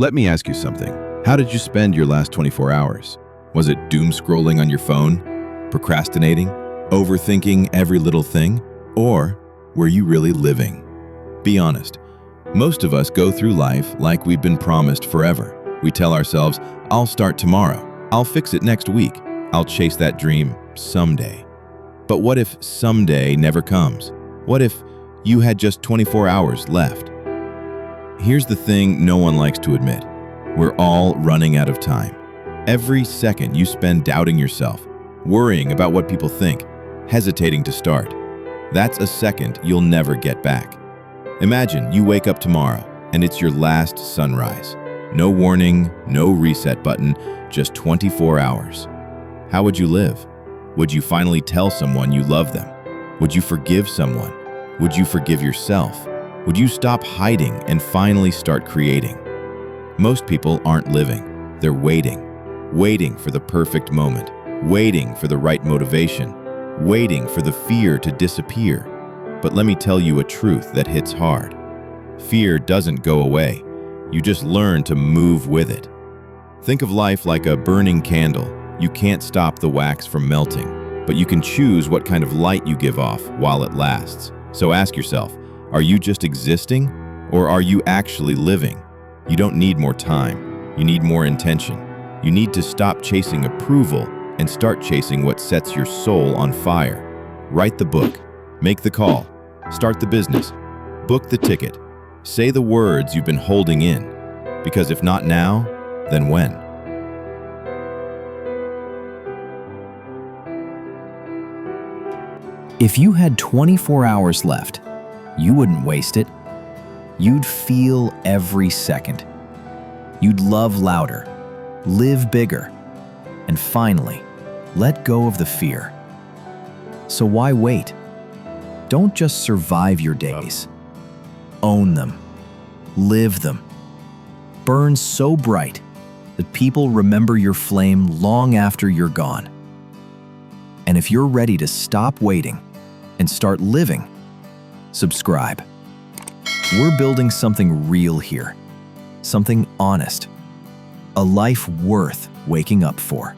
Let me ask you something. How did you spend your last 24 hours? Was it doom scrolling on your phone? Procrastinating? Overthinking every little thing? Or were you really living? Be honest. Most of us go through life like we've been promised forever. We tell ourselves, I'll start tomorrow. I'll fix it next week. I'll chase that dream someday. But what if someday never comes? What if you had just 24 hours left? Here's the thing no one likes to admit. We're all running out of time. Every second you spend doubting yourself, worrying about what people think, hesitating to start, that's a second you'll never get back. Imagine you wake up tomorrow and it's your last sunrise. No warning, no reset button, just 24 hours. How would you live? Would you finally tell someone you love them? Would you forgive someone? Would you forgive yourself? Would you stop hiding and finally start creating? Most people aren't living. They're waiting for the perfect moment, waiting for the right motivation, waiting for the fear to disappear. But let me tell you a truth that hits hard. Fear doesn't go away. You just learn to move with it. Think of life like a burning candle. You can't stop the wax from melting, but you can choose what kind of light you give off while it lasts. So ask yourself, are you just existing, or are you actually living? You don't need more time. You need more intention. You need to stop chasing approval and start chasing what sets your soul on fire. Write the book. Make the call. Start the business. Book the ticket. Say the words you've been holding in. Because if not now, then when? If you had 24 hours left, you wouldn't waste it. You'd feel every second. You'd love louder, live bigger, and finally, let go of the fear. So why wait? Don't just survive your days. Own them. Live them. Burn so bright that people remember your flame long after you're gone. And if you're ready to stop waiting and start living, subscribe. We're building something real here, something honest, a life worth waking up for.